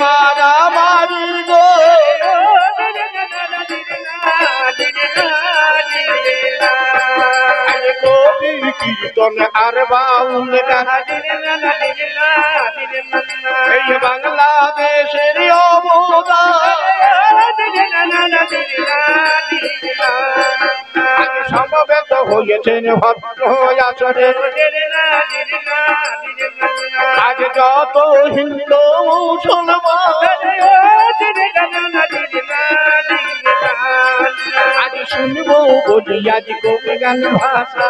মারামারি গো কবি কীর্তন আর বাউল গান এই বাংলাদেশের অবদান সমবেত হয়েছেন ভদ্র আসরে আজ যত হিন্দু মুসলমান আজ শুনবো বলি আজ কবি গান ভাষা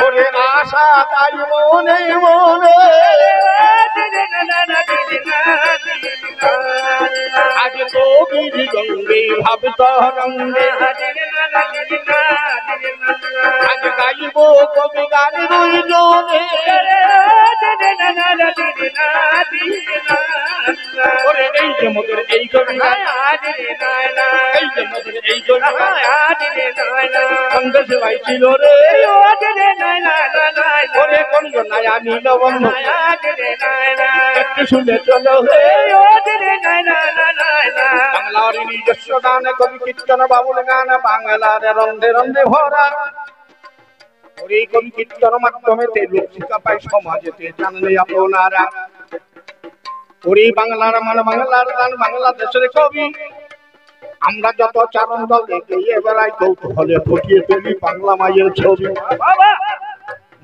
ওরে আশা তাই মনে মনে আজ কবির গঙ্গে ভাবত রঙ্গে আজ গাইব কবি গান দুইজনে ওরে এই যে মধুর এই কবি গান এই যে মধুর এই কবি গান সন্দেশ ভাই ছিল রে ওরে কোন নয়া নীল বন্ধু একটু শুনে চলো হে বাংলার নিজস্ব গান কবি কীর্তন বাউল গান বাংলার রন্ধে রন্ধে ভরা ওরে কবি কীর্তন মাধ্যমে লোক শিক্ষা পায় সমাজেতে জানলে আপনারা ওরে বাংলার মান বাংলার গান বাংলাদেশের কবি আমরা যত চারণ দল এগিয়ে বেড়াই কৌতূহলে ফুটিয়ে তুলি বাংলা মায়ের ছবি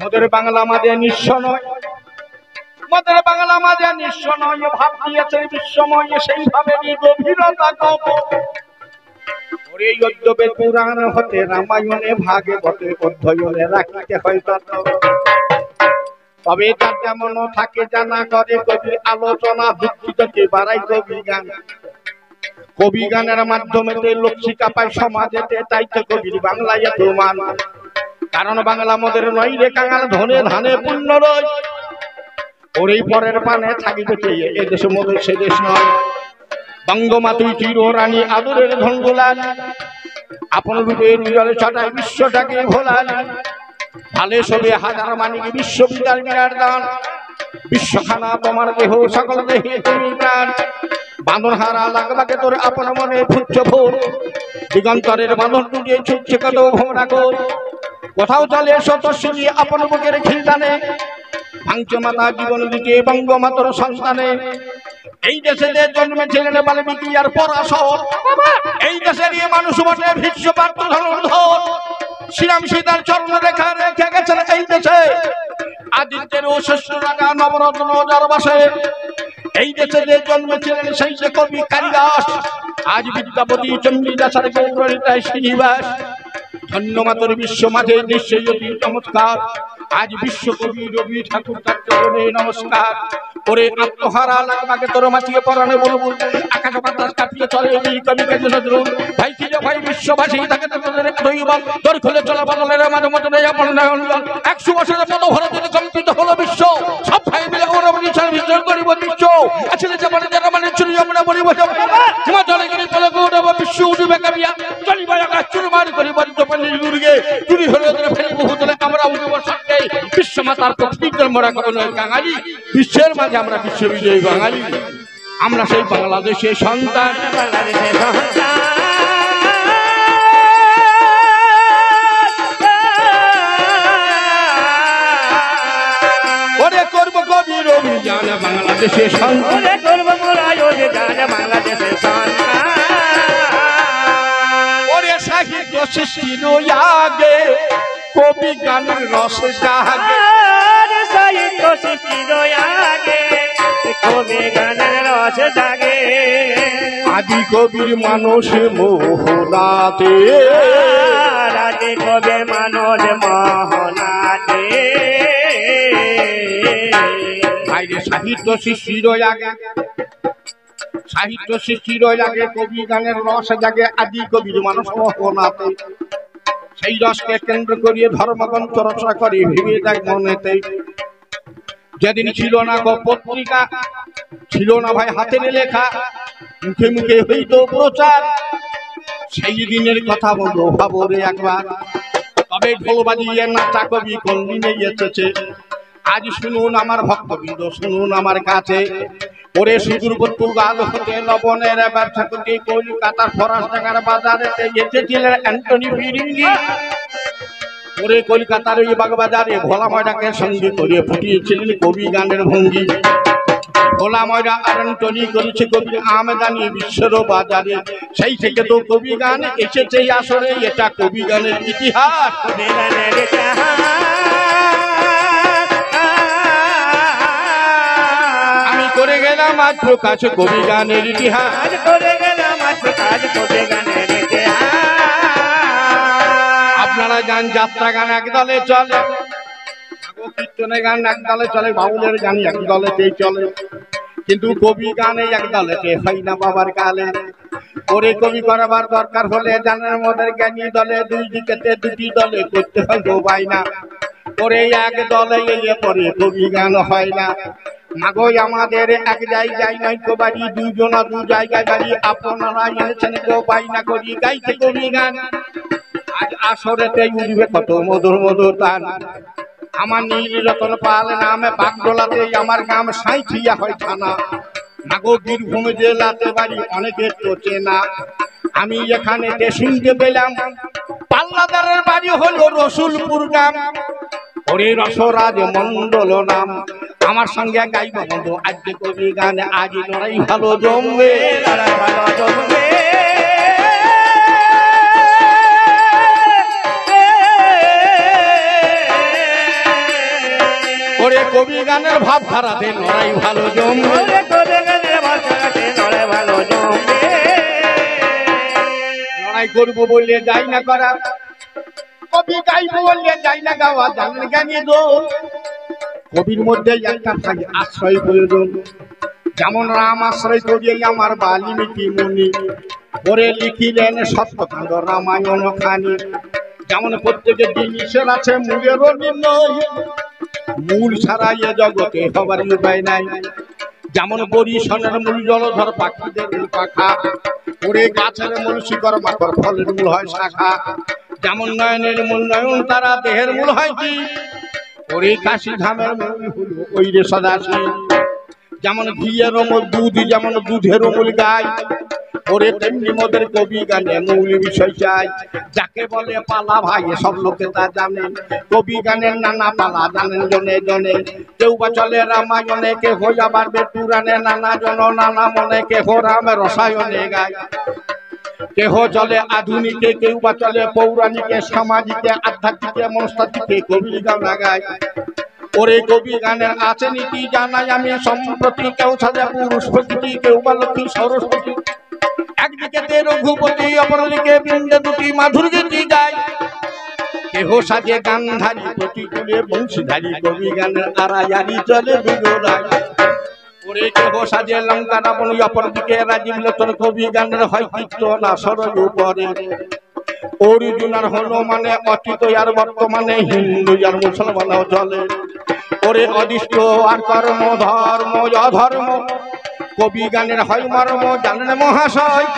মোদের বাংলা মাঝে নিঃস্ব নয় মোদের বাংলা মাঝে নিঃস্ব নয় ভাব দিয়েছে বিশ্বময় সেইভাবে গভীরতা কব ওরে অদ্যবেদ পুরাণ হতে রামায়ণে ভাগে বটে অধ্যয়নে রাখিতে হয় তত তবে যার যেমন থাকে জানা করে কবি আলোচনা ভিত্তিতে বাড়াই কবি গান কবি গানের মাধ্যমে লোক শিক্ষা পায় সমাজেতে তাই তো কবির বাংলায় এত মান কারণ বাংলা মোদের নয় রে কাঙাল ধনে ধানে পূর্ণ রয় ওর এই পরের পানে থাকিবে এ দেশ মোদের সে দেশ নয় বঙ্গমা তুই চির রানী আদরের ধনগুলাল আপন রূপের জলে ছটায় বিশ্বটাকে ভোলাল ভালে সবে হাজার মানিক বিশ্ববিদ্যালয় বিরাট দান বিশ্বখানা তোমার দেহ সকল দেহে তুমি প্রাণ বাঁধন হারা লাগবাকে তোর আপন মনে ফুচ্ছ ভোর দিগন্তরের বাঁধন টুটিয়ে ছুটছে কত ভোমরা কর কোথাও চলে শতশ্রী আপন বুকের খিলদানে ভাঙছে মাতা জীবন দিতে বঙ্গমাতর সন্তানে এই দেশে জন্মেছিলেন বাল্মীকি আর পরাশর এই দেশে নিয়ে মানুষ বটে ভীষ্ম পার্থ ধনুর্ধর শ্রীরাম সীতার চরণ রেখা রেখে গেছেন এই দেশে আদিত্যের ও শ্রেষ্ঠ রাজা নবরত্ন যার বাসে এই দেশে যে জন্মেছিলেন সেই যে কবি কালিদাস আজ বিদ্যাপতি চণ্ডীদাসের গৌরীতায় শ্রীনিবাস ধন্য মাতর বিশ্ব মাঝে নিশ্চয়ই অতি চমৎকার আজ বিশ্বকবি রবি ঠাকুর তার চরণে নমস্কার ওরে আত্মহারা লাগবাকে তোর মাছিয়ে পরাণে বলবুল আকাশ বাতাস কাটিয়ে চলে এই কবি কাজে নজরুল ভাই ছিল ভাই বিশ্ববাসী তাকে তোদের দৈবল তোর খুলে চলা বদলের মাঝে মতো নেই আপন নয়ন 100 বছরের মতো ভরে যদি কম্পিত হলো বিশ্ব সব ভাই মিলে ওরা বিশাল বিসর্জন করিব বিশ্ব আসলে যেমন যারা মানে চুরি আমরা বলিব হিমা জলে গিয়ে চলে গৌরব বিশ্ব উঠবে কাবিয়া চলিব আকাশ চুরমার করিব দোপানি দুর্গে চুরি হলে ওদের ফেলে বহুতলে আমরা উঠব সঙ্গে বিশ্বমাতার প্রতিজ্ঞার মরা কবে নয় কাঙালি বিশ্বের মাঝে আমরা বিশ্ববিজয়ী বাঙালি আমরা সেই বাংলাদেশের সন্তান বাংলাদেশের সন্তান ওরে করব কবির অভিযান বাংলাদেশের সন্তান ওরে করব মোরাই অভিযান বাংলাদেশের সন্তান ওরে সাহিত্য সৃষ্টির আগে কবি গানের রস জাগে সাহিত্য সৃষ্টির আগে কবি গানের রস জাগে আদি কবির মানুষ মোহনাতে আদি কবির মানুষ মোহনাতে বাইরে সাহিত্য সৃষ্টির আগে সাহিত্য সৃষ্টির আগে কবি গানের রস জাগে আদি কবির মানুষ মোহনাতে সেই রসকে কেন্দ্র করিয়ে ধর্মগ্রন্থ রচনা করে ভেবে দেখ মনেতে যেদিন ছিল না গো পত্রিকা ছিল না ভাই হাতের লেখা মুখে মুখে হইত প্রচার সেই দিনের কথা বলবো ভাবো রে একবার তবে ঢোল বাজিয়ে নাচা কবি কোন দিনে এসেছে আজ শুনুন আমার ভক্তবৃন্দ, শুনুন আমার কাছে। ওরে সুদূর পর্তুগাল হতে লবণের ব্যবসা করতে কলকাতার ফরাসডাঙ্গার বাজারে এসেছিলেন অ্যান্টনি ফিরিঙ্গি। ওরে কলকাতার ওই বাগবাজারে ভোলা ময়রাকে সঙ্গে করে ফুটিয়েছিলেন কবি গানের ভঙ্গি। ভোলা ময়রা আর অ্যান্টনি করেছে কবি আমদানি বিশ্বের বাজারে। সেই থেকে তো কবি গান এসেছে আসরে, এটা কবি গানের ইতিহাস। আমি করে গেলাম আজ প্রকাশ কবি গানের ইতিহাস, করে গেলাম আজ প্রকাশ কবি গানের ইতিহাস। আপনারা গান যাত্রা গান এক দলে চলে, কীর্তনের গান এক দলে চলে, বাউলের গান এক দলেতেই চলে, কিন্তু কবি গানে এক দলেতে হয় না বাবার কালে। ওরে কবি করাবার দরকার হলে জানের মদের জ্ঞানী দলে দুই দিকেতে দুটি দলে করতে হয় গোবাই না। ওরে এক দলে এলে পরে কবি গান হয় না। মাগো আমাদের এক জায়গায় নয় তো বাড়ি, দুজনা দু জায়গায় বাড়ি, আপনারা এনেছেন গোবাই না করি গাইতে কবি গান। আজ আসরেতে উঠবে কত মধুর মধুর তান। আমার নীল রতন পাল নামে বাগডোলাতে আমার গ্রাম সাঁইথিয়া হয় থানা। মাগো বীরভূম জেলাতে বাড়ি অনেকের তো চেনা। আমি এখানে শুনতে পেলাম পাল্লাদারের বাড়ি হলো রসুলপুর গ্রাম। ওরে রসরাজ মন্ডল নাম। আমার সঙ্গে গাইব বন্ধু আজকে কবি গানে, আজ লড়াই ভালো জমবে, লড়াই ভালো জমবে। ওরে কবি গানের ভাব ধারাতে লড়াই ভালো জমবে, কবি গানের ভাব ধারাতে লড়াই ভালো জমবে। লড়াই করবো বললে যাই না করা, কবি গাইব বললে যাই না গাওয়া, জানেন জ্ঞানী দো। কবির মধ্যে একটা থাকে আশ্রয় প্রয়োজন, যেমন রাম আশ্রয় করিয়ে আমার বাল্মীকি মুনি। ওরে লিখিলেন সত্যকাণ্ড রামায়ণ খানি। যেমন প্রত্যেকের জিনিসের আছে মূলেরও নির্ণয়, মূল ছাড়া এ জগতে হবার উপায় নাই। যেমন বরিশনের মূল জলধর পাখিদের পাখা, ওরে গাছের মূল শিকড় মাকড়, ফলের মূল হয় শাখা। যেমন নয়নের মূল নয়ন তারা, দেহের মূল হয় কি? ওরে কাশি ধামের মূল হলো ওই রে সদাশি। যেমন ঘিয়ের মূল দুধ, যেমন দুধের মূল গাই। ওরে তেমনি মদের কবি গানে মূল বিষয় চাই। যাকে বলে পালা ভাই সব লোকে তা জানে, কবি গানের নানা পালা জানেন জনে জনে। কেউ বা চলে রামায়ণে, কে হইয়া বাড়বে পুরাণে, নানা জন নানা মনে, কে হো রাম রসায়নে গায়। কেহ চলে আধুনিকে, কেউ বা চলে পৌরাণিকে, সামাজিকে, আধ্যাত্মিকে, মনস্তাত্ত্বিকে কবি গান গায়। ওরে কবি গানের আছে নীতি জানাই আমি সম্প্রতি। কেউ সাজে পুরুষ প্রকৃতি, কেউ বা লক্ষ্মী সরস্বতী। একদিকে রঘুপতি, অপরদিকে বৃন্দে দুটি মাধুর গীতি গায়। কেহ সাজে গান্ধারী, প্রতিকূলে বংশীধারী, কবি গানের আড়াইয়ারি চলে বিগড়ায়। ওরে কেহ সাজে লঙ্কা রাবণ, অপরদিকে রাজীব লোচন, কবি গানের হয় কীর্তন আসর উপরে। অর্জুনার হলো মানে অতীত আর বর্তমানে, হিন্দু আর মুসলমানও চলে। ওরে অদৃষ্ট আর কর্ম, ধর্ম অধর্ম, কবি গানের হয় মর্ম, জানেন মহাশয়।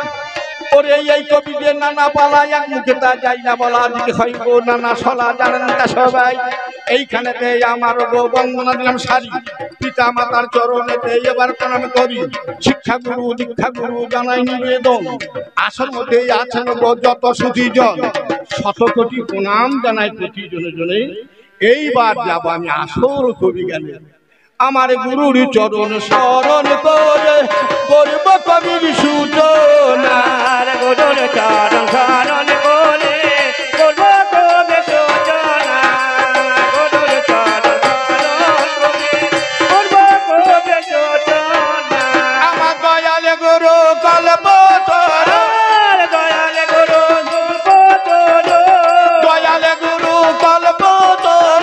ওরে এই কবিদের নানা পালা, এক মুখে তা যাই না বলা, দিকে হয় গো নানা সলা, জানেন তা সবাই। এইখানেতে আমার গো বন্দনা দিলাম সারি, পিতা মাতার চরণেতে এবার প্রণাম করি। শিক্ষা গুরু দীক্ষা গুরু জানাই নিবেদন, আসল মধ্যে আছেন গো যত সুধীজন। শত কোটি প্রণাম জানাই প্রতি জনে জনে। এইবার যাব আমি আসল কবি গানে। আমার গুরুর চরণ শরণ করে করব কবির সূচনা, গুরুর চরণ শরণ করে করব কবির সূচনা, গুরুর চরণ শরণ করে করব কবির সূচনা। আমার দয়াল গুরু কল্পতর, দয়াল গুরু কল্পতর, দয়াল গুরু কল্পতর,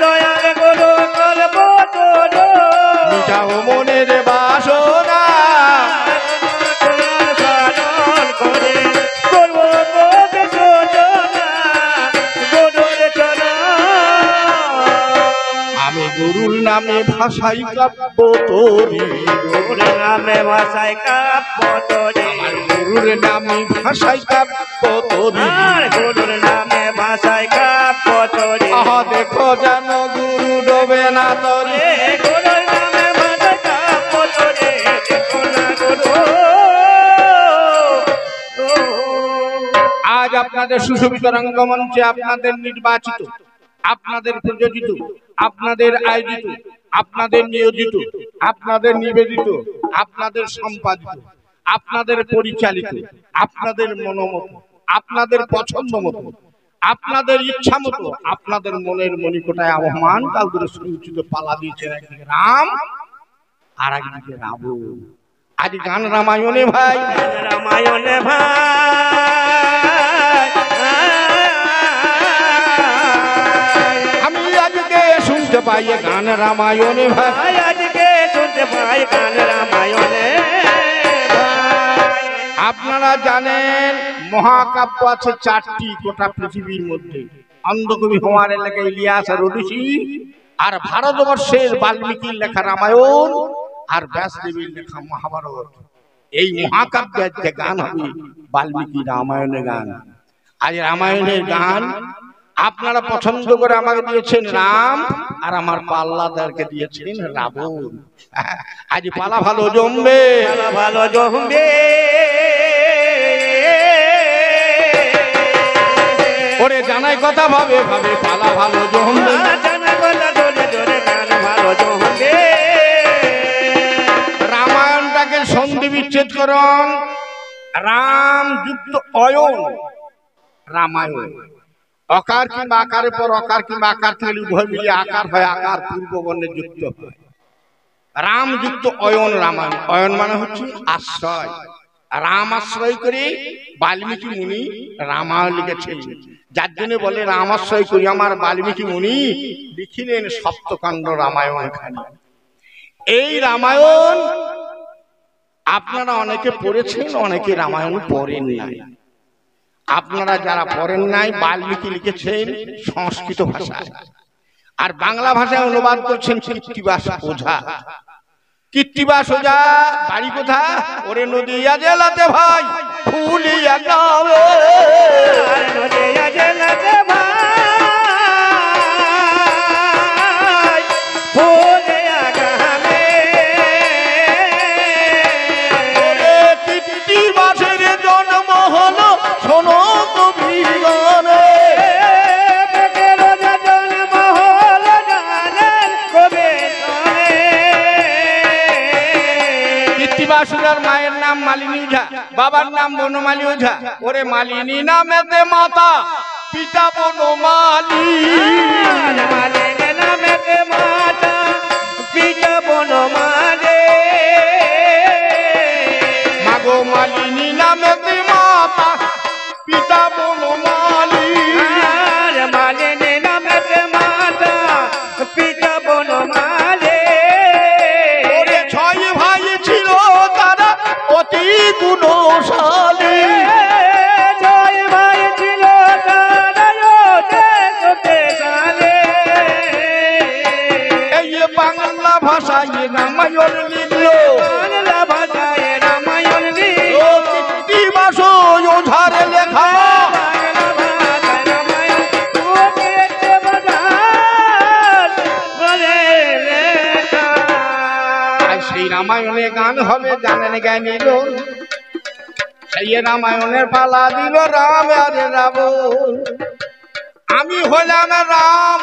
দয়াল গুরু কল্পতর। মিটাও মনের বাসনা, শরণ করে করব কবির সূচনা, গুরুর চরণ। আমি গুরুর নামে ভাষাই কাব্য তরি, গুরুর নামে ভাষাই কাব্য তরি, গুরুর নামে ভাষাই কাব্য তরি, গুরুর নামে ভাষাই কাব্য তরি। আহা দেখো যেন গুরু ডোবে না, আপনাদের সুশোভিত রঙ্গমঞ্চে আপনাদের নির্বাচিত, আপনাদের প্রযোজিত, আপনাদের আয়োজিত, আপনাদের নিয়োজিত, আপনাদের নিবেদিত, আপনাদের সম্পাদিত, আপনাদের পরিচালিত, আপনাদের মনোমত, আপনাদের পছন্দ মতো, আপনাদের ইচ্ছা মতো, আপনাদের মনের মণিকোটায় আবহমান কাল ধরে সুরুচিত পালা দিয়েছেন একদিকে রাম আর একদিকে রাবণ। আজ গান রামায়ণে ভাই, রামায়ণে ভাই, আমি আজকে শুনতে পাই গান রামায়ণে ভাই, আজকে শুনতে পাই গান রামায়ণে। আপনারা জানেন মহাকাব্য আছে 4টি গোটা পৃথিবীর মধ্যে। অন্ধকবি হোমারের লেখা ইলিয়াস আর ওডিসি, আর ভারতবর্ষের বাল্মীকির লেখা রামায়ণ, আর ব্যাসদেবীর লেখা মহাভারত। এই মহাকাব্যের যে গান হবে বাল্মীকি রামায়ণের গান। আজ রামায়ণের গান আপনারা পছন্দ করে আমাকে দিয়েছেন রাম, আর আমার পাল্লাদারকে দিয়েছেন রাবণ। আজ পালা ভালো জমবে, ভালো জমবে, ওরে জানাই কথা ভাবে ভাবে পালা ভালো জমবে, জানাই কথা জোরে জোরে গান ভালো জমবে। রামায়ণটাকে সন্ধি বিচ্ছেদ করুন, রাম যুক্ত অয়ন রামায়ণ। অকার কিংবা আকারের পর অকার কিংবা আকার থেকে উভয় মিলিয়ে আকার হয়, আকার পূর্ব বর্ণে যুক্ত হয়। রাম যুক্ত অয়ন রামায়ণ। অয়ন মানে হচ্ছে আশ্রয়। রাম আশ্রয় করে বাল্মীকি মুনি রামায়ণ লিখেছেন, যার জন্য বলে রাম আশ্রয় করি আমার বাল্মীকি মুনি লিখিলেন সপ্তকাণ্ড রামায়ণ খানি। এই রামায়ণ আপনারা অনেকে পড়েছেন, অনেকে রামায়ণ পড়েন নাই। আপনারা যারা পড়েন নাই, বাল্মীকি লিখেছেন সংস্কৃত ভাষায়, আর বাংলা ভাষায় অনুবাদ করছেন কৃত্তিবাস ওঝা। কৃত্তিবাস ওঝা বাড়ি কোথা? ওরে নদিয়া জেলাতে ভাই, ফুলিয়া গাঁও, নদিয়া জেলাতে ভাই, ফুলিয়া গ্রামে। ওরে কৃত্তিবাসের জন্ম হলো শোনো কবির গানে, জন্ম হলো গানের কবির গানে। কৃত্তিবাস ওঝার মায়ের নাম মালিনী ওঝা, বাবার নাম বনমালী ওঝা। ওরে মালিনী নামেতে মাতা, পিতা বনমালী, মালিনী নামেতে মাতা, পিতা বনমালী। মাগো মালিনী নামেতে মাতা, পিতা বনমালী। মালিনী নামেতে মাতা, পিতা বনমালী। ওরে 6 ভাই ছিল তারা অতি গুণশালী, জয় ভাই ছিল তারা দেশালে। এই বাংলা ভাষায় রামায়ণ লিখল, বাংলা ভাষায় রামায়ণ ও কৃত্তিবাস ওঝার লেখা। বাংলা ভাষায় রামায়ণ ওকে বাজার বলে লেখা। আর সেই রামায়ণে গান হবে জানেন জ্ঞানী জন, সেই রামায়ণের পালা দিল রাম আর রাবণ। আমি হলাম রাম,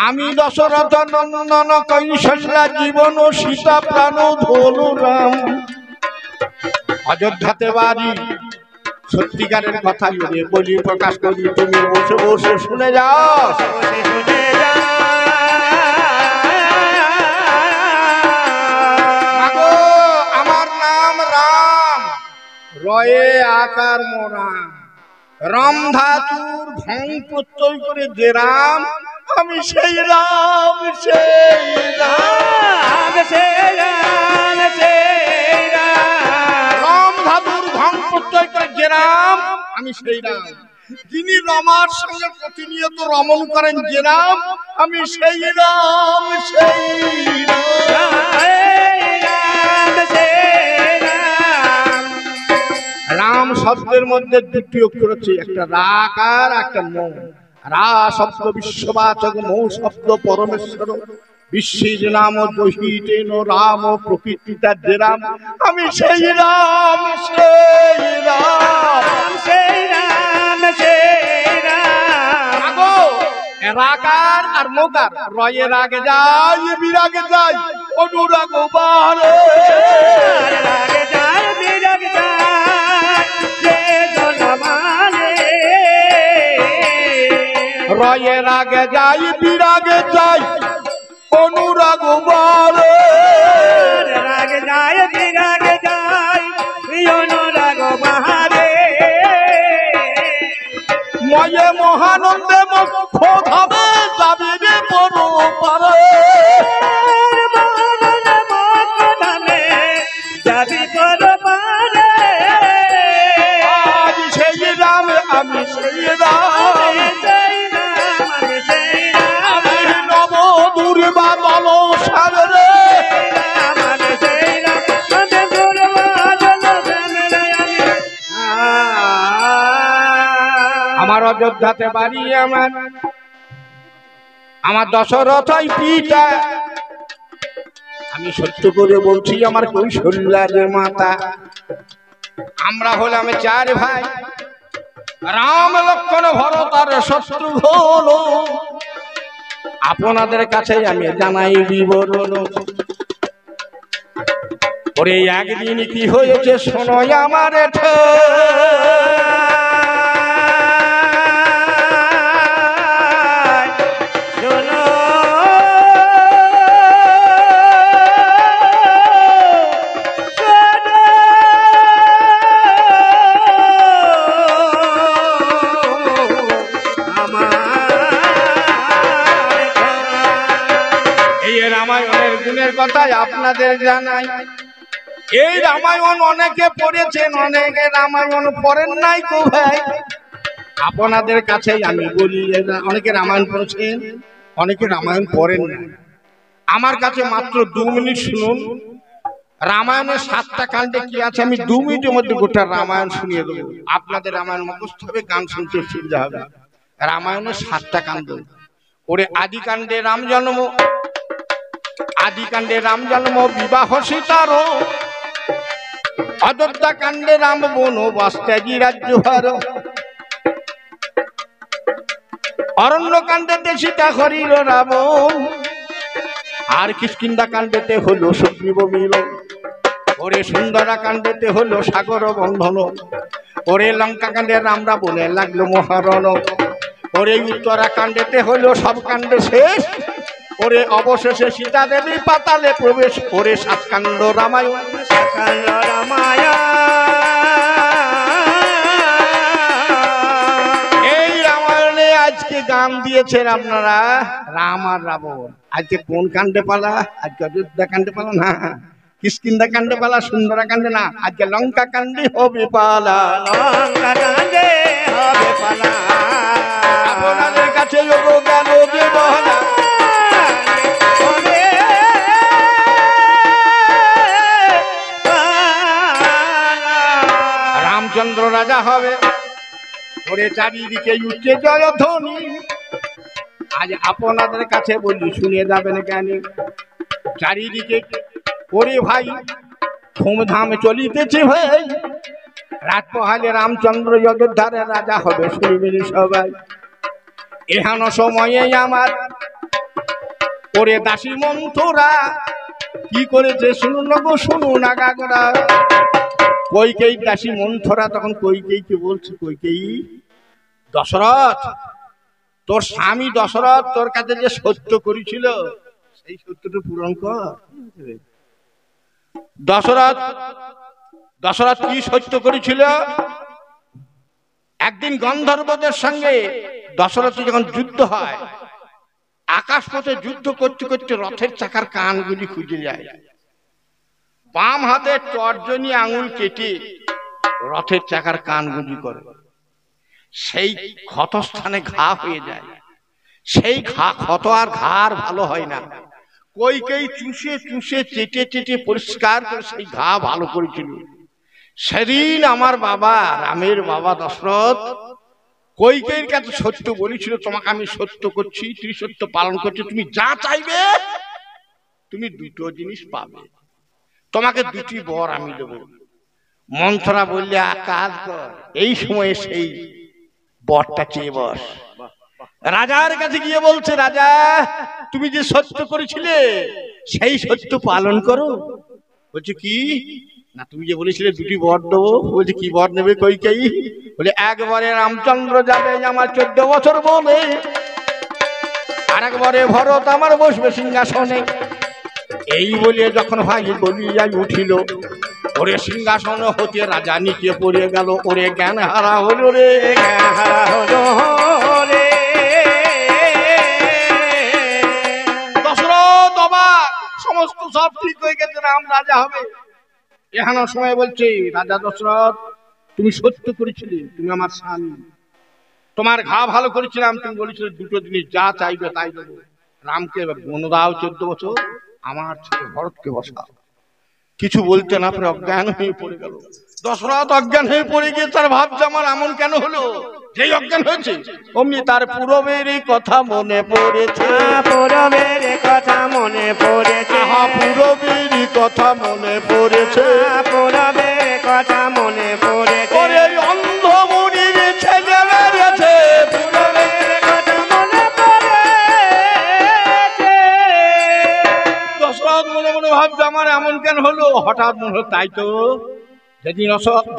আমি দশরথ নন্দন কৌশল্যা জীবন সীতা প্রাণ ধনু রাম। অযোধ্যাতে বাড়ি, সত্যিকারের কথা যদি বলি প্রকাশ করি, তুমি বসে বসে শুনে যাও। শুনে শুনে যা। আগো আমার নাম রাম, রয়ে আকার মোরাম, রাম ধাতুর ভং প্রত্যয় করে যে রাম, আমি সেই রাম, সেই রাম, সেই রাম, সেই রাম। রাম ধাতুর ভং প্রত্যয় করে যে রাম, আমি সেই রাম। যিনি রমার সঙ্গে প্রতিনিয়ত রমণ করেন যে রাম, আমি সেই রাম, সেই রাম। রাম শব্দের মধ্যে 2টি অক্ষর আছে, একটা রা আকার, একটা মৌ। রা শব্দ বিশ্ববাচক, মৌ শব্দ পরমেশ্বর। বিশ্বের নাম দহিতেন রাম প্রকৃতিটা যে রাম, আমি সেই রাম, সেই রাম, সেই রাম, সেই রাম। আগো রাগার আর মোগার রয়ের আগে যাই বিরাগে যাই অনুরাগ বারে, রাগে যায় বিরাগ যায় যে জনমানে, রয়ের আগে যাই বিরাগে যাই অনুরাগ বারে, রাগে যায় বিরাগে যায় অনুরাগ বাহারে, ময়ে মহানন্দে মুখ্য ধামে যাবি রে বড় পারে, যাবি পরপারে, আজ সেই রাম আমি সেই রাম, সেই রাম, আমি সেই রাম, আমি নব দুর্বা দল সাগরে, রাম, আমি সেই রাম, আমি দুর্বাদল সাগরে, আমার অযোধ্যাতে বাড়ি, আমার দশরথই পিতা, আমি সত্য করে বলছি আমার কৌশল্যার মাতা, আমরা হলাম চার ভাই, রাম লক্ষ্মণ ভরত আর শত্রুঘ্ন, আপনাদের কাছে আমি জানাই বিবরণ, ওরে একদিন কি হয়েছে শোনো আমার শোনো এই রামায়ণের গুণের কথাই আপনাদের জানাই। এই রামায়ণ অনেকে পড়েছেন, অনেকে রামায়ণ পড়েন নাই গো ভাই, আপনাদের কাছেই আমি বলি, অনেকে রামায়ণ পড়েছেন, অনেকে রামায়ণ পড়েন না, আমার কাছে মাত্র 2 মিনিট শুনুন। রামায়ণের 7টা কাণ্ডে কি আছে আমি 2 মিনিটের মধ্যে গোটা রামায়ণ শুনিয়ে দেবো, আপনাদের রামায়ণ মুখস্থ হবে, গান শুনতে সুবিধা হবে। রামায়ণের 7টা কাণ্ড, ওরে আদি কাণ্ডে রাম জন্ম, আদি কাণ্ডে রাম জন্ম বিবাহ সীতার, অযোধ্যা কাণ্ডে রাম বনবাস ত্যাগী রাজ্য হার, অরণ্য কাণ্ডেতে সীতা হরিল রাবণ, আর কিষ্কিন্ধা কাণ্ডেতে হলো সুগ্রীব মিলন, ওরে সুন্দরা কাণ্ডেতে হলো সাগর বন্ধন, ওরে লঙ্কা কাণ্ডে রাম রাবণে লাগলো মহারণ, ওরে উত্তরা কাণ্ডেতে হলো সব কাণ্ডে শেষ, ওরে অবশেষে সীতা দেবী পাতালে প্রবেশ, ওরে 7 কাণ্ড রামায়ণ, সকাল রামায়ণ। এই রামায়ণে আজকে গান দিয়েছেন আপনারা রাম আর রাবণ। আজকে কোন কাণ্ডে পালা? আজকে অযোধ্যা কাণ্ডে পালা না, কিষ্কিন্ধা কাণ্ডে পালা, সুন্দরা কাণ্ডে না, আজকে লঙ্কা কাণ্ডে হবে পালা, লঙ্কা কাণ্ডে হবে পালা। আপনাদের কাছে যোগ জ্ঞান দেব না, রামচন্দ্র রাজা হবে, ওরে চারিদিকে উঠছে জয়ধ্বনি। আজ আপনাদের কাছে বলি শুনিয়ে যাবেন কেন, চারিদিকে ওরে ভাই ধুমধাম চলিতেছে ভাই, রাত পোহালে রামচন্দ্র অযোধ্যার রাজা হবে, শুনবেন সবাই। এহেন সময়ে আমার ওরে দাসী মন্থরা কি করেছে শুনুন গো, শুনুন আগাগোড়া। কইকেই দাসী মন্থরা তখন কইকেইকে বলছে, কইকেই দশরথ, তোর স্বামী দশরথ তোর কাছে যে সত্য করেছিল সেই সত্যটা পূরণ কর। দশরথ দশরথ কি সত্য করেছিল? একদিন গন্ধর্বদের সঙ্গে দশরথ যখন যুদ্ধ হয়, আকাশপথে যুদ্ধ করতে করতে রথের চাকার কানগুলি খুঁজে যায়, বাম হাতে তর্জনী আঙুল কেটে রথের চাকার কানগুলি করে, সেই ক্ষতস্থানে ঘা হয়ে যায়, সেই ক্ষত আর ঘা আর ভালো হয় না। কইকেই চুষে চুষে চেটে চেটে পরিষ্কার করে সেই ঘা ভালো করেছিল। সেদিন আমার বাবা রামের বাবা দশরথ কইকেয়ীর কাছে সত্য বলেছিল, তোমাকে আমি সত্য করছি, ত্রিসত্য পালন করছি, তুমি যা চাইবে তুমি দুটো জিনিস পাবে, তোমাকে দুটি বর আমি দেব। মন্থরা বললে কাজ কর, এই সময়ে সেই বরটা চেয়ে বস। রাজার কাছে গিয়ে বলছে, রাজা তুমি যে সত্য করেছিলে সেই সত্য পালন করো। বলছে কি না, তুমি যে বলেছিলে দুটি বর দেবো। বলছে কি বর নেবে কইকেয়ী? বলে একবারে রামচন্দ্র যাবে আমার 14 বছর বলে, আর একবারে ভরত আমার বসবে সিংহাসনে। এই বলে যখন ভাই বলিয়া উঠিল, ওরে সিংহাসন হতে রাজা নিচে পড়ে গেল। ওরে জ্ঞান হারা হলো রে, জ্ঞান হারা হলো রে। দশরথ অবাক, সমস্ত সব ঠিক হয়ে গেছে, রাম রাজা হবে। এখানে সময় বলছে, রাজা দশরথ তুমি সত্য করেছিলে, তুমি আমার স্বামী, তোমার ঘা ভালো করেছিলাম, তুমি বলেছিলে দুটো জিনিস যা চাইবে তাই দেবো। রামকে বন দাও 14 বছর, আমার ছেলে ভরতকে বসাও। কিছু বলতে না পারে অজ্ঞান হয়ে পড়ে গেল। দশরথ অজ্ঞান হয়ে পড়ে গিয়ে তার ভাবছে আমার এমন কেন হলো। যেই অজ্ঞান হয়েছে অমনি তার পূর্বের কথা মনে পড়েছে, পূরবের কথা মনে পড়েছে, পূর্বের কথা মনে পড়েছে, পূরবের কথা মনে পড়েছে। ওরে অন্ধ মুনির ছেলে মেরেছে, পূরবের কথা মনে পড়েছে। দশরথ মনে মনে ভাবছে আমার এমন কেন হলো। হঠাৎ মনে হলো তাই তো, যেদিন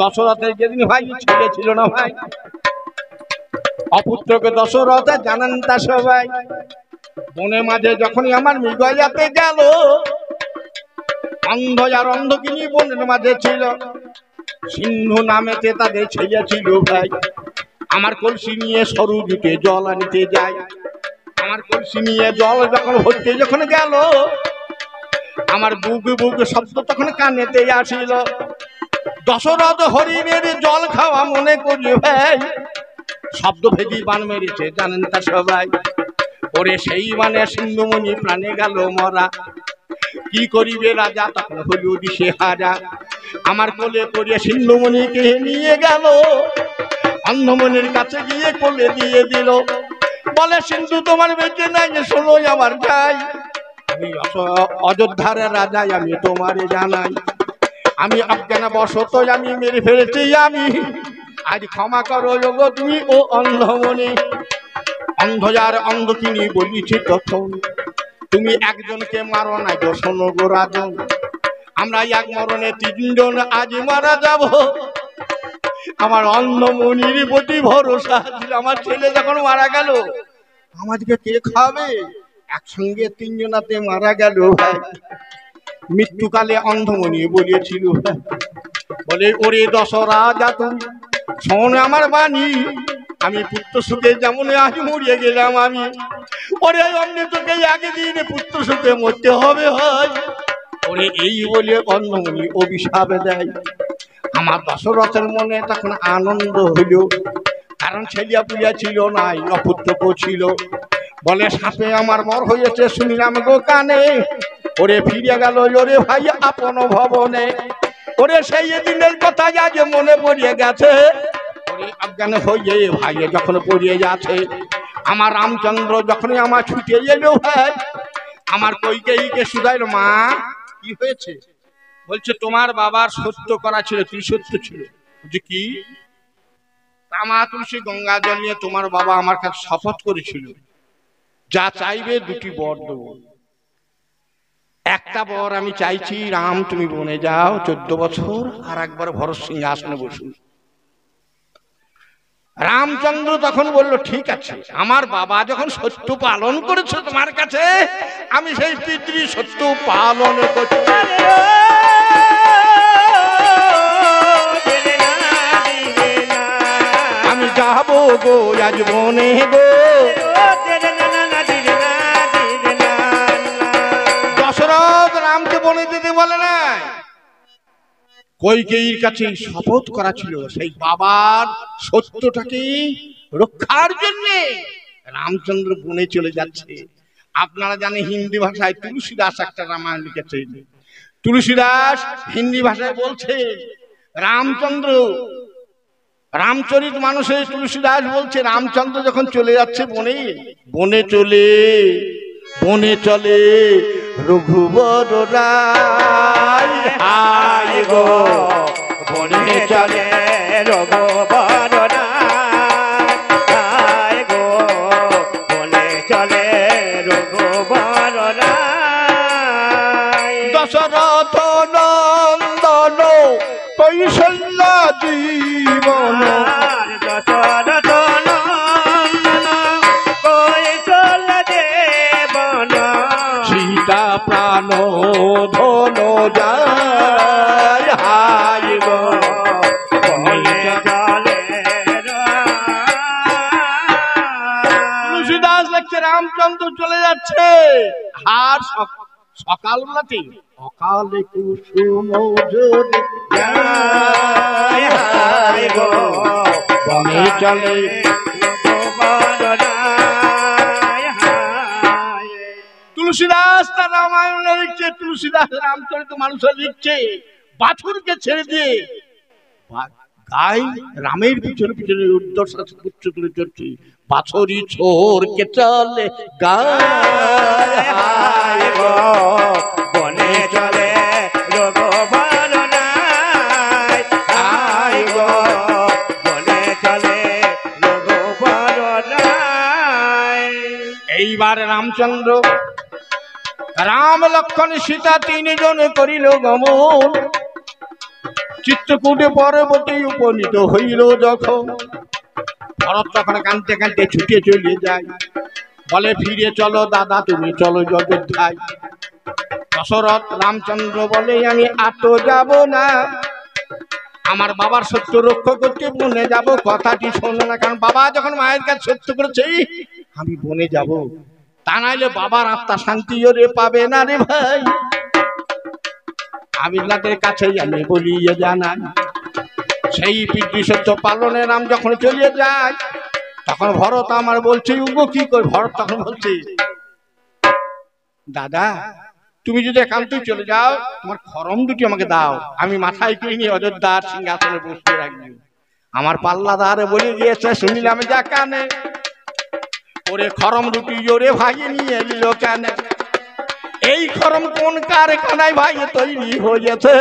দশরথের যেদিন ভাই ছেলে ছিল না ভাই, অপুত্রকে দশরথ জানেন তা সবাই। বনের মাঝে যখনই আমার মৃগয়াতে গেল, অন্ধ আর অন্ধকিনী বনের মাঝে ছিল। সিন্ধু নামেতে তাদের ছেলে ছিল ভাই। আমার কলসি নিয়ে সরু জুটে জল আনিতে যায়। আমার কলসি নিয়ে জল যখন ভরতে যখন গেল, আমার বুক বুক শব্দ তখন কানেতে আসিল। দশরথ হরিণের জল খাওয়া মনে করি ভাই, শব্দ ভেদি বান মেরেছে জানেন তা সবাই। ওরে সেই মানে সিন্ধুমণি প্রাণে গেল মরা। কি করিবে রাজা তখন হলো দিশে হারা। আমার কোলে করিয়া সিন্ধুমণিকে নিয়ে গেল, অন্ধমণির কাছে গিয়ে কোলে দিয়ে দিল। বলে সিন্ধু তোমার বেঁচে নাই, শোনো আমার ভাই, আমি অযোধ্যার রাজা, আমি তোমারে জানাই। আমি অজ্ঞান বশত আমি মেরে ফেলেছি, আমি আজ ক্ষমা করো গো তুমি ও অন্ধমণি। অন্ধ যার অন্ধকিনী বলিছি তখন, তুমি একজনকে মারো না গো শোনো গো রাজন। আমরা এক মরণে 3 জন আজ মারা যাব। আমার অন্ধমণির প্রতি ভরসা ছিল, আমার ছেলে যখন মারা গেল আমাদেরকে কে খাবে। একসঙ্গে 3 জনাতে মারা গেল ভাই। মৃত্যুকালে অন্ধমণি বলেছিল, বলে ওরে দশরাজা তুমি শোন আমার বাণী, আমি পুত্র সুখে যেমন আজ মরিয়ে গেলাম আমি, ওরে অন্য তোকে একদিন পুত্র সুখে মরতে হবে হয়। ওরে এই বলে অন্ধমণি অভিশাপ দেয়। আমার দশরথের মনে তখন আনন্দ হইল, কারণ ছেলিয়া পুলিয়া ছিল নাই, অপুত্রক ছিল। বলে সাপে আমার মর হয়েছে শুনিলাম গো কানে, ওরে ফিরে গেল ওরে ভাই আপন ভবনে। ওরে সেই দিনের কথা আজ মনে পড়িয়ে গেছে। ওরে অজ্ঞান হয়ে ভাই যখন পড়িয়ে যাচ্ছে, আমার রামচন্দ্র যখনই আমার ছুটে এলো ভাই, আমার কইকেয়ীকে শুধাইল, মা কি হয়েছে? বলছে তোমার বাবার সত্য করা ছিল, তুই সত্য ছিল। বলছে কি? তামা তুলসী গঙ্গা জল নিয়ে তোমার বাবা আমার কাছে শপথ করেছিল, যা চাইবে 2টি বর দেব। একটা বর আমি চাইছি, রাম তুমি বনে যাও 14 বছর, আর একবার ভরত সিংহাসনে বসুন। রামচন্দ্র তখন বলল ঠিক আছে, আমার বাবা যখন সত্য পালন করেছে তোমার কাছে, আমি সেই পিতৃ সত্য পালন করছি। আমি যাবো গো আজ বনে গো। দশরথ রামকে বনে যেতে বলে না, কইকেয়ীর কাছে শপথ করা ছিল সেই বাবার সত্যটাকে রক্ষার জন্য রামচন্দ্র বনে চলে যাচ্ছে। আপনারা জানেন হিন্দি ভাষায় তুলসীদাস একটা রামায়ণ লিখেছেন। তুলসীদাস হিন্দি ভাষায় বলছে, রামচন্দ্র রামচরিত মানুষে তুলসীদাস বলছে, রামচন্দ্র যখন চলে যাচ্ছে বনে, বনে চলে রঘুবর রায়। হাই গো বনে চলে রঘুবর রায়, হাই গো বনে চলে রঘুবর রায়। দশরথ নন্দন কৌশল্য জীবন, দশরথ নন্দন কৌশল জীবন, সীতা প্রাণ ধন যায়। হাই গো বনে চলে তুলসীদাস লিখছে রামচন্দ্র চলে যাচ্ছে, আর সকালবেলাতে অকালে কুসুম ঝরে যায়। হাই গো বনে চলে রঘুবর রায়, হায়। তুলসীদাস তার রামায়ণে লিখছে, তুলসীদাস রামচরিত মানুষে লিখছে, বাছুরকে ছেড়ে দিয়ে গাই রামের পিছনে পিছনে উর্ধ্বশ্বাস উচ্চ তুলে চলছে, বাছুরি ছোরকে চলে গায়। হাই গো বনে চলে রঘুবর রায়, হায় গো বনে চলে রঘুবর রায়। এইবার রামচন্দ্র রাম লক্ষ্মণ সীতা তিনজন করিল গমন, চিত্রকূটে পর্বতে উপনীত হইল যখন, ভরত তখন কাঁদতে কাঁদতে ছুটে চলে যায়, বলে ফিরে চলো দাদা তুমি চলো অযোধ্যায়। দশরথ রামচন্দ্র বলে আমি আত যাব না, আমার বাবার সত্য রক্ষা করতে বনে যাব, কথাটি শোনো না, কারণ বাবা যখন মায়ের কাছে সত্য করেছে আমি বনে যাব, তা নাইলে বাবার আত্মা শান্তি ওরে পাবে না রে ভাই। আমিরনাথের কাছে আমি বলিয়ে জানাই, সেই পিতৃসত্য পালনে রাম যখন চলে যায়, তখন ভরত আমার বলছে উগো কি করে, ভরত তখন বলছে দাদা তুমি যদি একান্তই চলে যাও, তোমার খরম দুটি আমাকে দাও, আমি মাথায় করে নিয়ে অযোধ্যার সিংহাসনে বসতে রাখবো। আমার পাল্লাদারে বলে গিয়েছে শুনিলাম যা কানে, ওরে খরম দুটি জোরে ভাই নিয়ে এলিল কেন, এই খরম কোন কারখানায় ভাই তৈরি হয়েছে,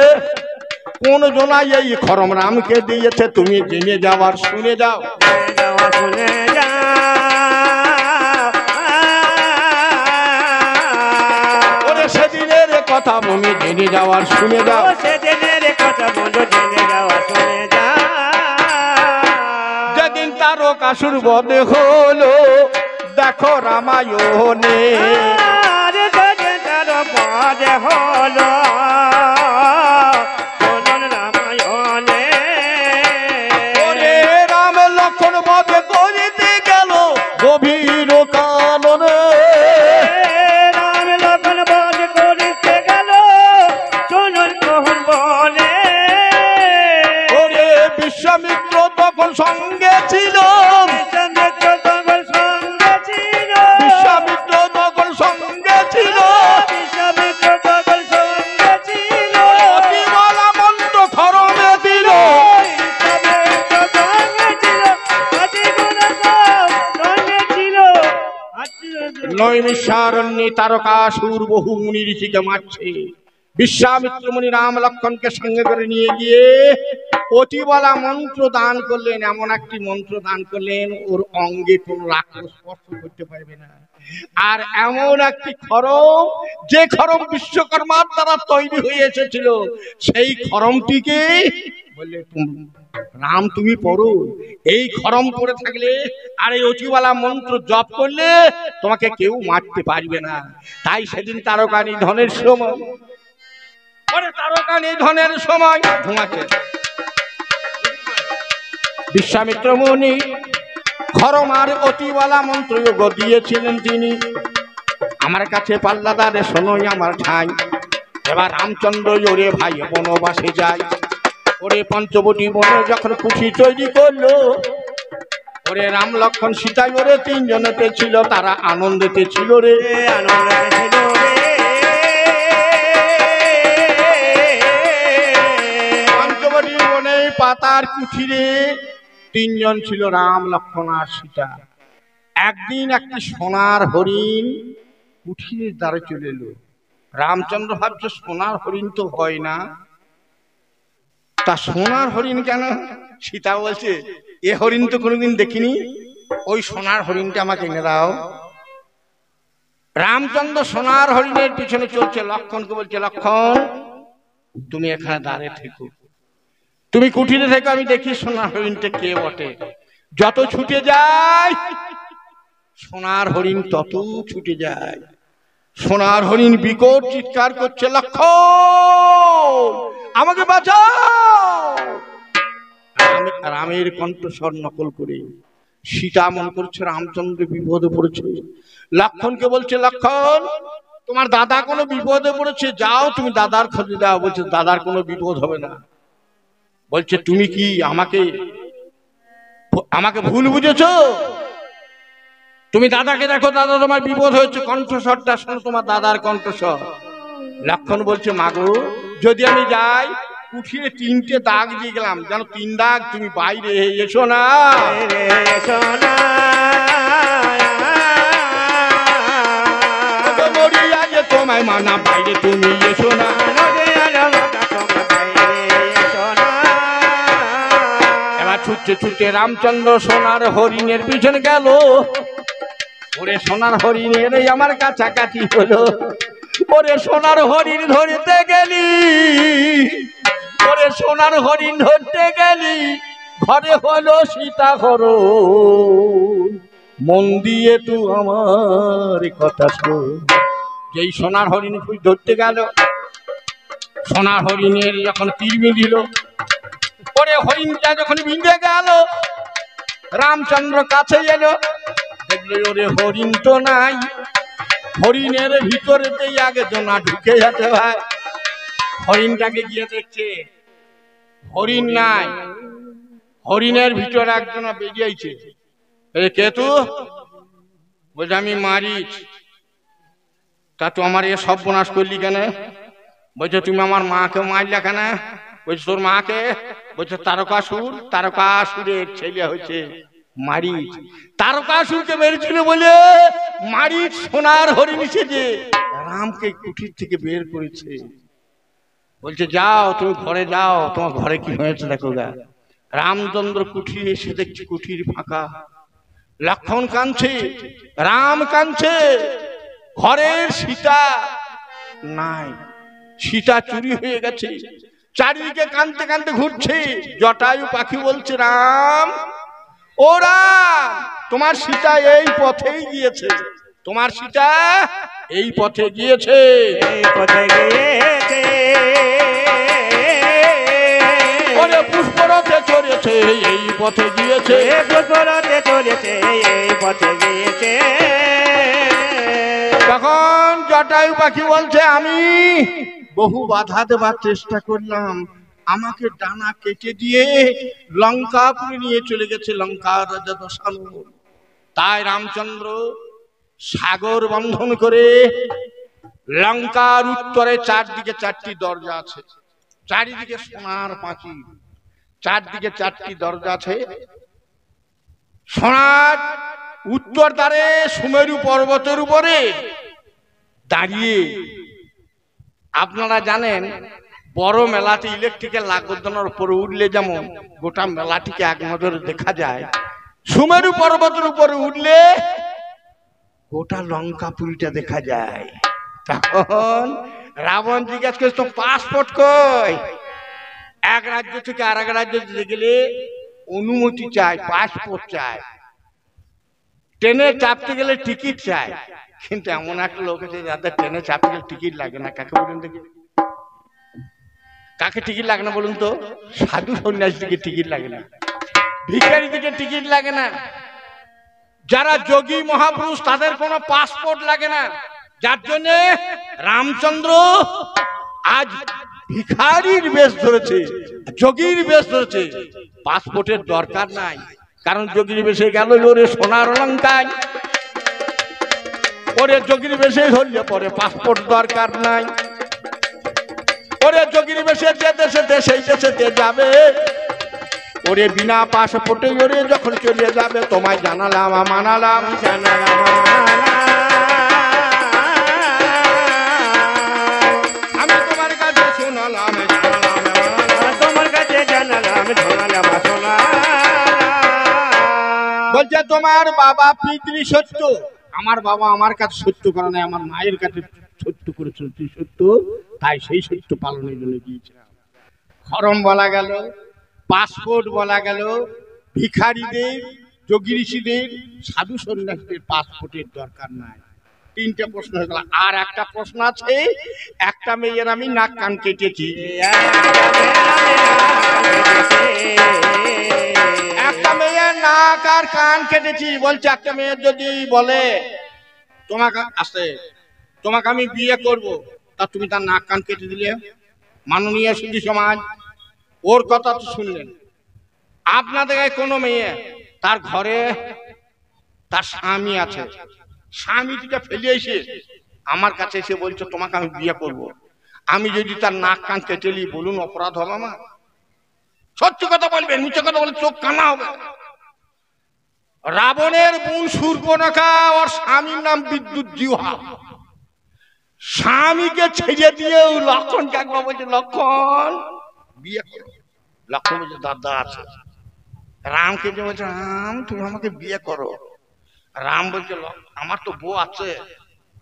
কোন জনাই এই খরম রামকে দিয়েছে, তুমি জেনে যাওয়ার শুনে যাও। শুনে যা ওরে সেদিনের কথা তুমি জেনে যাওয়ার শুনে যাও, সেদিনের কথা বলো জেনে যাওয়া শুনে যা। যেদিন তারকাসুর বধ হলো দেখো রামায়ণে, আর সেদিন তার পদ হলো শোনুন রামায়ণে। ওরে রাম লক্ষ্মণ বধ করিতে গেল গভীর কাননে, রাম লক্ষ্মণ বধ করিতে গেল শোনুন মোহন বনে। ওরে বিশ্বামিত্র তখন সঙ্গে ছিল, বিশ্বামিত্র তখন সঙ্গে ছিল, বিশ্বামিত্র তখন সঙ্গে ছিল, বিশ্বামিত্র তখন সঙ্গে ছিল, অতিবলা মন্ত্র খরমে দিল, বিশ্বামিত্র সঙ্গে ছিল, অতিগুণ সব সঙ্গে ছিল। নৈমিষারণ্যে তারকাসুর বহু মুনি ঋষিকে মারছে, বিশ্বামিত্র মুনি রাম লক্ষ্মণকে সঙ্গে করে নিয়ে গিয়ে অতিবলা মন্ত্র দান করলেন, এমন একটি মন্ত্র দান করলেন ওর অঙ্গে কোন রাক্ষস স্পর্শ করতে পারবে না, আর এমন একটি খরম যে খরম বিশ্বকর্মার দ্বারা তৈরি হয়ে এসেছিল, সেই খরমটিকে বললে রাম তুমি পড়ো, এই খরম পড়ে থাকলে আর এই অতিবালা মন্ত্র জপ করলে তোমাকে কেউ মারতে পারবে না। তাই সেদিন তারকা নিধনের সময়, তারকা নিধনের সময় ঘুমাচ্ছে বিশ্বামিত্র মুনি খরম আর অতিবালা মন্ত্র দিয়েছিলেন তিনি, আমার কাছে পাল্লাদারে শোনোই আমার ঠাই। এবার রামচন্দ্র ওরে ভাই বনবাসে যায়, ওরে পঞ্চবটি বনে যখন কুঠি তৈরি করলো, ওরে রাম লক্ষ্মণ সীতা ওরে তিনজনেতে ছিল, তারা আনন্দেতে ছিল রে, আনন্দে ছিল রে। পঞ্চবটি বনে পাতার কুঠিরে তিনজন ছিল, রাম লক্ষ্মণ আর সীতা। একদিন একটি সোনার হরিণ কুঠিরের দ্বারে চলে এলো, রামচন্দ্র ভাবছে সোনার হরিণ তো হয় না, তা সোনার হরিণ কেন? সীতা বলছে এ হরিণ তো কোনোদিন দেখিনি, ওই সোনার হরিণটা আমাকে এনে দাও। রামচন্দ্র সোনার হরিণের পিছনে চলছে, লক্ষণকে বলছে লক্ষণ তুমি এখানে দাঁড়িয়ে থেকো, তুমি কুঠিরে থেকো, আমি দেখি সোনার হরিণটা কে বটে। যত ছুটে যায় সোনার হরিণ তত ছুটে যায়। সোনার হরিণ বিকট চিৎকার করছে লক্ষণ আমাকে বাঁচাও। রামের কণ্ঠস্বর নকল করে সীতা মনে করছে রামচন্দ্র বিপদে পড়েছে। লক্ষণকে বলছে লক্ষণ তোমার দাদা কোনো বিপদে পড়েছে, যাও তুমি দাদার খোঁজে দাও। বলছে দাদার কোনো বিপদ হবে না। বলছে তুমি কি আমাকে ভুল বুঝেছো? তুমি দাদাকে দেখো, দাদা তোমার বিপদ হয়েছে। কণ্ঠস্বরটা শোনো, তোমার দাদার কণ্ঠস্বর। লক্ষণ বলছে মাগো যদি আমি যাই, কুঠিরে 3টে দাগ দিয়ে গেলাম, যেন 3 দাগ, তুমি বাইরে এসো না, এসো না। তোমায় মানা বাইরে তুমি এসো না। এবার ছুটতে ছুটতে রামচন্দ্র সোনার হরিণের পিছনে গেল। ওরে সোনার হরিণের আমার কাছাকাছি হলো। ওরে সোনার হরিণ ধরতে গেলি, ওরে সোনার হরিণ ধরতে গেলি, ঘরে হলো সীতা হরণ। মন দিয়ে তুই আমার কথা শোন। যেই সোনার হরিণ ধরতে গেল, সোনার হরিণের যখন তীর বিঁধিল, ওরে হরিণটা যখন বিঁধে গেল, রামচন্দ্র কাছে এলো, দেখলে ওরে হরিণ তো নাই। হরিণের ভিতরেতেই আগে জোনা ঢুকে যেতে হয়। হরিণটাকে গিয়ে দেখছে হরিণ নাই, হরিণের ভিতরে একজনা বেরিয়েছে। কেতু বলছে আমি মারিচ। তা তুই আমার এ সর্বনাশ করলি কেন? বলছে তুমি আমার মাকে মারলে কেন? বলছে তোর মাকে? বলছে তারকাসুর, তারকাসুরের ছেলে হয়েছে মারিচ। তারকাসুরকে মেরেছিল বলে মারিচ সোনার হরিণ সেজে রামকে কুঠির থেকে বের করেছে। বলছে যাও তুমি ঘরে যাও, তোমার ঘরে কি হয়েছে দেখো গা। রামচন্দ্র কুঠিরে এসে দেখছে কুঠির ফাঁকা। লক্ষণ কাঁদছে, রাম কাঁদছে, ঘরের সীতা নাই, সীতা চুরি হয়ে গেছে। চারিদিকে কাঁদতে কাঁদতে ঘুরছে। জটায়ু পাখি বলছে রাম ও রাম তোমার সীতা এই পথেই গিয়েছে, তোমার সীতা এই পথে গিয়েছে, এই পথে গিয়েছে। ওরে পুষ্পরথে চড়েছে এই পথে গিয়েছে, পুষ্পরথে চড়েছে এই পথে গিয়েছে। তখন জটায়ু পাখি বলছে আমি বহু বাধা দেবার চেষ্টা করলাম, আমাকে ডানা কেটে দিয়ে লঙ্কাপুরে নিয়ে চলে গেছে লঙ্কার রাজা দশানন। তাই রামচন্দ্র সাগর বন্ধন করে লঙ্কার উত্তরে চারদিকে 4টি দরজা আছে, চারিদিকে সোনার পাঁচিল, চারদিকে 4টি দরজা আছে। সোনার উত্তর দ্বারে সুমেরু পর্বতের উপরে দাঁড়িয়ে, আপনারা জানেন বড় মেলাতে ইলেকট্রিক্যাল লাগোদ্দানোর উপরে উঠলে যেমন গোটা মেলাটিকে এক নজরে দেখা যায়, সুমেরু পর্বতের উপরে উঠলে গোটা লঙ্কাপুরীটা দেখা যায়। তখন রাবণ জিজ্ঞাসা করছে তো পাসপোর্ট কই? এক রাজ্য থেকে আর এক রাজ্যে যেতে গেলে অনুমতি চাই, পাসপোর্ট চাই। ট্রেনে চাপতে গেলে টিকিট চাই, কিন্তু এমন একটা লোক আছে যাদের ট্রেনে চাপতে গেলে টিকিট লাগে না। কাকে বলুন দেখি, কাকে টিকিট লাগে না বলুন তো? সাধু সন্ন্যাসী দিকে টিকিট লাগে না, ভিখারি দিকে টিকিট লাগে না, যারা যোগী মহাপুরুষ তাদের কোনো পাসপোর্ট লাগে না। যার জন্য রামচন্দ্র আজ ভিখারির বেশ ধরেছে, যোগীর বেশ ধরেছে, পাসপোর্টের দরকার নাই। কারণ যোগীর বেশে গেল ওরে সোনার লঙ্কায়, ওরে যোগীর বেশে ধরলে পরে পাসপোর্ট দরকার নাই। ওরে যোগীর বেশে যে দেশে সেই দেশে যাবে, ওরে বিনা পাসপোর্টে ওরে যখন চলে যাবে, তোমায় জানালাম মানালাম, জানালাম বলছে তোমার বাবা পিতৃ সত্য। আমার বাবা আমার কাছে সত্য করে নাই, আমার মায়ের কাছে সত্য করেছে সত্য, তাই সেই সত্য পালনের জন্য গিয়েছিলাম। খরম বলা গেল, পাসপোর্ট বলা গেল, ভিখারিদের, যোগী ঋষিদের, সাধু সন্ন্যাসীদের পাসপোর্টের দরকার নাই। তিনটে প্রশ্ন হয়ে গেল। আর একটা প্রশ্ন আছে, একটা মেয়ের আমি নাক কান কেটেছি। একটা মেয়ের নাক আর কান কেটেছি। বলছে একটা মেয়ের যদি বলে তোমাকে আসে তোমাকে আমি বিয়ে করব, তা তুমি তার নাক কান কেটে দিলে? মাননীয় সুধী সমাজ, ওর কথা তো শুনলেন। আপনাদের কোনো মেয়ে তার ঘরে তার স্বামী আছে, স্বামীটিকে ফেলে এসে আমার কাছে এসে বলছে তোমাকে আমি বিয়ে করব, আমি যদি তার নাক কান কেটে নিই, বলুন অপরাধ হবে আমার? সত্যি কথা বলবেন, মিথ্যে কথা বলে চোখ কানা হবে। রাবণের বোন শূর্পণখা, ওর স্বামীর নাম বিদ্যুৎ জিহ্বা। স্বামীকে ছেড়ে দিয়ে লক্ষণকে একবার বলছে লক্ষণ বিয়ে করো। লক্ষণ বলছে দাদা আছে। রামকে যে বলছে রাম তুমি আমাকে বিয়ে করো। রাম বলছে আমার তো বউ আছে।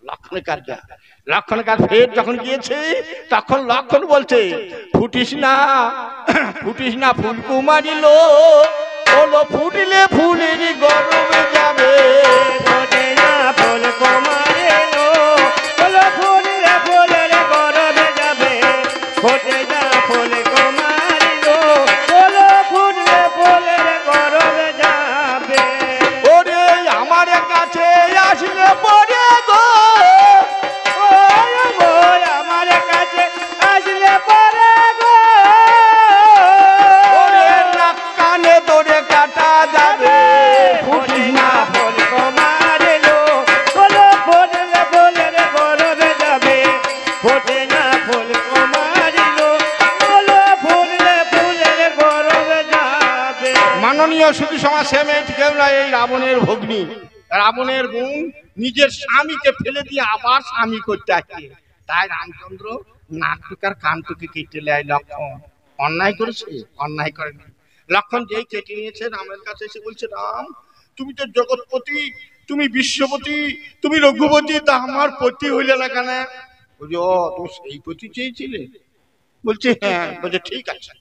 লক্ষণের কাজ যা, লক্ষণের কাজ ফের যখন গিয়েছে তখন লক্ষণ বলছে ফুটিস না ফুটিস না ফুলকুমারী লো, বলো ফুটিলে ফুলের গরমে যাবে। ফোটে না ফুলকুমারী লো, বলো ফুটিলে ফুলের গরমে যাবে। ফোটে না ফুলকুমারী লো, বলো ফুটিলে ফুলের গরমে যাবে। ওরে আমার কাছে আসলে পরে গো, আমার কাছে আসলে পরে গো, ওরে নাক কানে তোরে কাটা যাবে। ফুটিস না ফুলকুমারী লো, বলো ফুটিলে ফুলের গরমে যাবে। ফোটে না ফুলকুমারী লো, বলো ফুটিলে ফুলের গরমে যাবে। মাননীয় সুধী সমাজ, সে মেয়েটি কেউ না, এই রাবণের ভগ্নী, রাবণের বোন, নিজের স্বামীকে ফেলে দিয়ে আবার স্বামী করতে আসছে। তাই রামচন্দ্র নাকটুকার কানটুকে কেটে নেয়। লক্ষণ অন্যায় করেছে? অন্যায় করেনি। লক্ষণ যেই কেটে নিয়েছে রামের কাছে এসে বলছে রাম তুমি তো জগৎপতি, তুমি বিশ্বপতি, তুমি রঘুপতি, তা আমার পতি হইলে না কেন? বলছে ও তুমি সেই পতি চেয়েছিলে? বলছে হ্যাঁ। বলছে ঠিক আছে,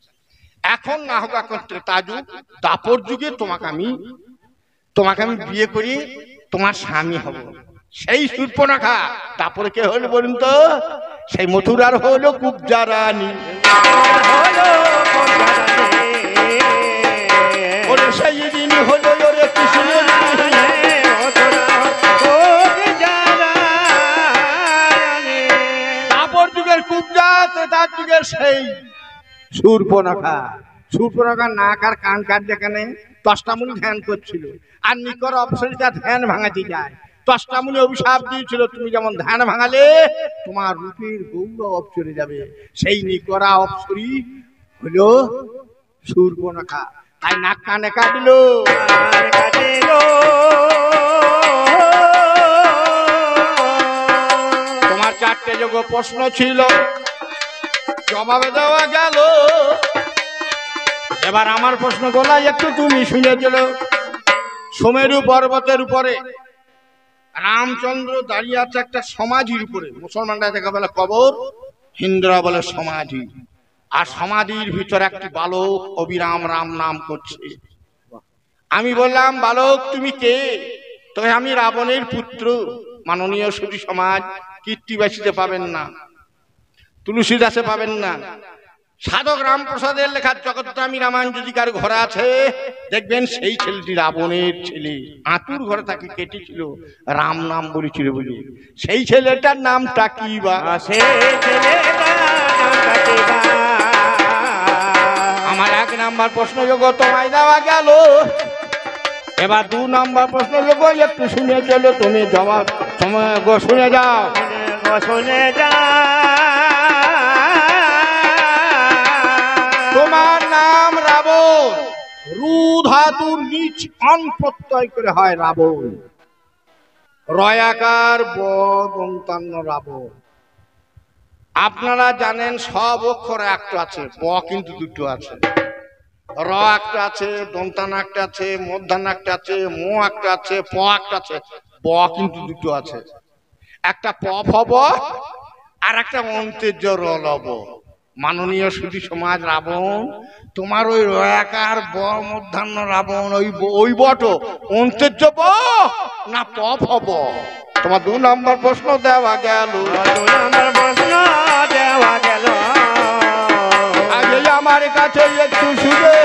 এখন না হোক, এখন ত্রেতা যুগ, দাপর যুগে তোমাকে আমি বিয়ে করি, তোমার স্বামী হব। সেই শূর্পণখা তারপরে কে হলো বলুন তো? সেই মথুরার হলো কুব্জা রানী। হলো কোনখানে, ওরে সেই দিন হলো ওরে কৃষ্ণের দাপর যুগের কুব্জা, ত্রেতা যুগের সেই শূর্পণখা। শূর্পণখার নাক আর কান কাট যেখানে দশটামুনি ধ্যান করছিল, আর নিকর অপসরিতা ধ্যান ভাঙাতে যায়। দশটামুনি অভিশাপ দিয়েছিল তুমি যেমন ধ্যান ভাঙালে তোমার রূপের গৌরব চলে যাবে। সেই নিকরা অপসরী হলো শূর্পণখা, তাই নাক কানে কাটল। তোমার চারটে যোগ্য প্রশ্ন ছিল, জবাবে দেওয়া গেল। এবার আমার প্রশ্ন গোলা একটু তুমি শুনে চল। সুমেরু পর্বতের উপরে রামচন্দ্র দাঁড়িয়ে আছে একটা সমাধির উপরে। মুসলমানরা দেখা বলে কবর, হিন্দুরা বলে সমাধি। আর সমাধির ভিতরে একটি বালক অবিরাম রাম নাম করছে। আমি বললাম বালক তুমি কে? তবে আমি রাবণের পুত্র। মাননীয় সুধী সমাজ, কীর্তিবাসীতে পাবেন না, তুলসীদাসে পাবেন না, সাধক রামপ্রসাদের লেখা জগৎরামী রামায়ণ যদি কার ঘরে আছে দেখবেন সেই ছেলেটি রাবণের ছেলে। আতুর ঘরে তাকে কেটেছিল রাম নাম বলেছিল বলে। সেই ছেলেটার নামটা কি বা? আমার এক নাম্বার প্রশ্ন যোগ্য তোমায় দেওয়া গেল। এবার 2 নাম্বার প্রশ্ন যোগ্য একটু শুনে চলো, তুমি জবাব সময় শুনে যাও, শুনে যা। তোমার নাম রাবণ, রু ধাতুর নিচ অন প্রত্যয় করে হয় রাবণ। রয়াকার বদন্তান্ন রাবণ। আপনারা জানেন সব অক্ষর একটা আছে, ব কিন্তু দুটো আছে। র একটা আছে, দন্তান একটা আছে, মধ্যাহ্ন একটা আছে, মো একটা আছে, প একটা আছে, ব কিন্তু দুটো আছে। একটা প ফব আর একটা অন্তেজ্য র লব। মাননীয় সুধী সমাজ রাবণ, তোমার ওই রয়াকার ব মধ্যাহ্ন রাবণ ওই বট অন্তেজ্য ব না প ফব? তোমার 2 নম্বর প্রশ্ন দেওয়া গেল। 2 নম্বর প্রশ্ন দেওয়া গেল। আগে আমার কাছে একটু শুনে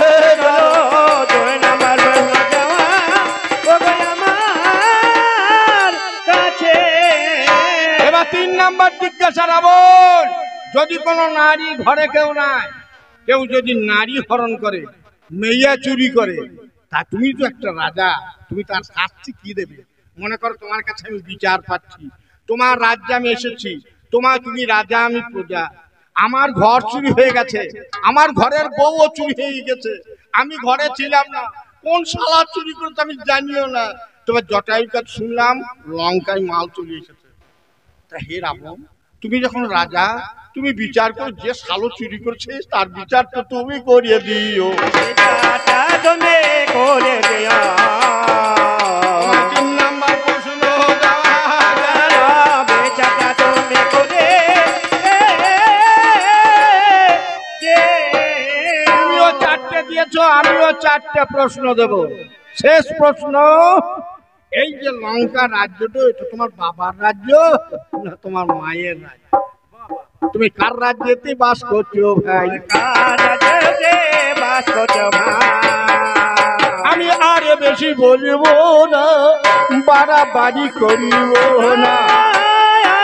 2 নম্বর প্রশ্ন দেওয়া আমার কাছে। এবার 3 নম্বর জিজ্ঞাসা রাবণ, যদি কোনো নারী ঘরে কেউ নাই, কেউ যদি নারী হরণ করে, মেয়ে চুরি করে, তা তুমি তো একটা রাজা, তুমি তার শাস্তি কি দেবে? মনে করো তোমার কাছে আমি বিচার পাচ্ছি, তোমার রাজ্যে আমি এসেছি, তুমি রাজা আমি প্রজা, আমার ঘর চুরি হয়ে গেছে, আমার ঘরের বউও চুরি হয়ে গেছে, আমি ঘরে ছিলাম না, কোন শালা চুরি করতে আমি জানিও না, তোমার জটায়ুর কাছে শুনলাম লঙ্কায় মাল চলে এসেছে। তা হে রাবণ, তুমি যখন রাজা, তুমি বিচার করো, যে শালো চুরি করছে তার বিচার তো তুমি করিয়ে দিও। বিচারটা তুমি করে দিও। 3 নম্বর প্রশ্ন বিচারটা তুমি করে তুমিও 4টে দিয়েছো, আমিও 4টে প্রশ্ন দেব। শেষ প্রশ্ন, এই যে লঙ্কা রাজ্যটা, এটা তোমার বাবার রাজ্য না তোমার মায়ের রাজ্য? তুমি কার রাজ্যেতে বাস করছো ভাই? বাস করছো ভাই। আমি আর বেশি বলবো না, বাড়াবাড়ি করিব না,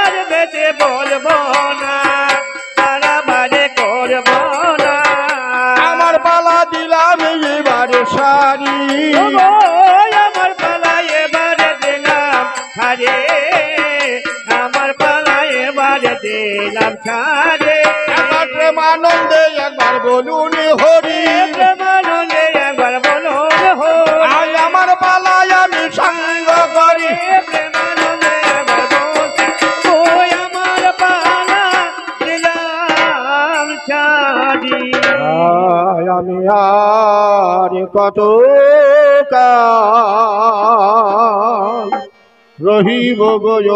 আর বেশি বলবো না, বাড়াবাড়ি করবো না। আমার পালা দিলাম এবারে সারি, আমার পালা এবারে দিলাম ছাড়ে, আমার পালা এবারে দিলাম ছাড়ে। একবার প্রেমানন্দে একবার বলুন হরি, প্রেমানন্দে একবার বলুন হরি। আজ আমার পালায় আমি সঙ্গ করি, প্রেমানন্দে একবার বলছি, ওই আমার পালা দিলাম ছাড়ি। আমি আর কত কাল রহিব গয়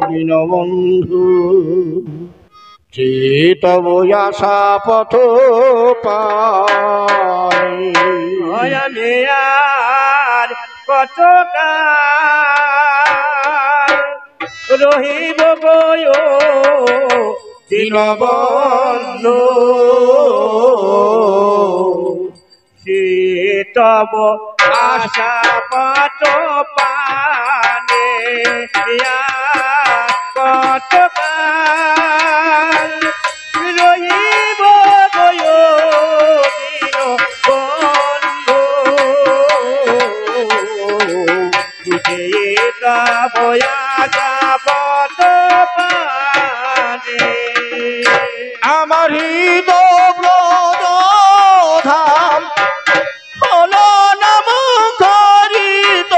দীনবন্ধু, যে তব আশা পথ পাই। আমি আর কত কাল রহিব গয় দীনবন্ধু, সে তব আশা পাত পানে। কত কাল রহিব গয় দীনবন্ধু, তুঝে তব আশা পাত পানে। আমার হৃদয় ধাম হলো নাম করিত,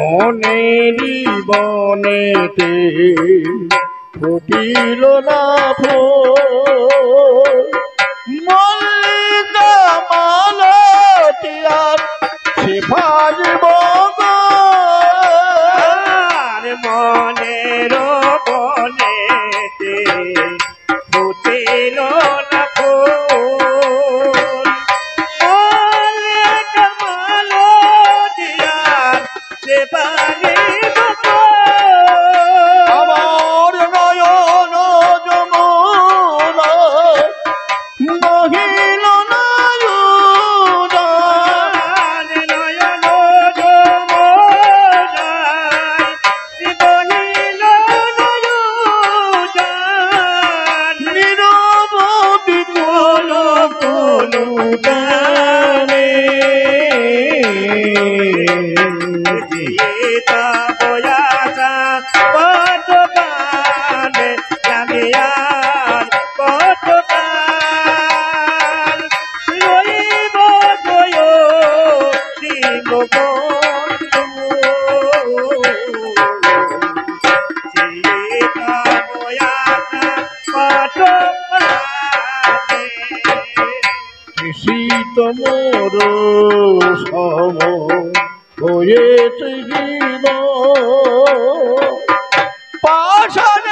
মনেরি বনেতে ফুটিল না ফুল, মল্লিকা মালতিয়ার সে ভাজব মনের বনেতে ফুটিল না ফুল, অনেক মালতিয়ার সে ভাজব আমার নয়ন যমুনা শীত মোর সম হয়েছে পাশানে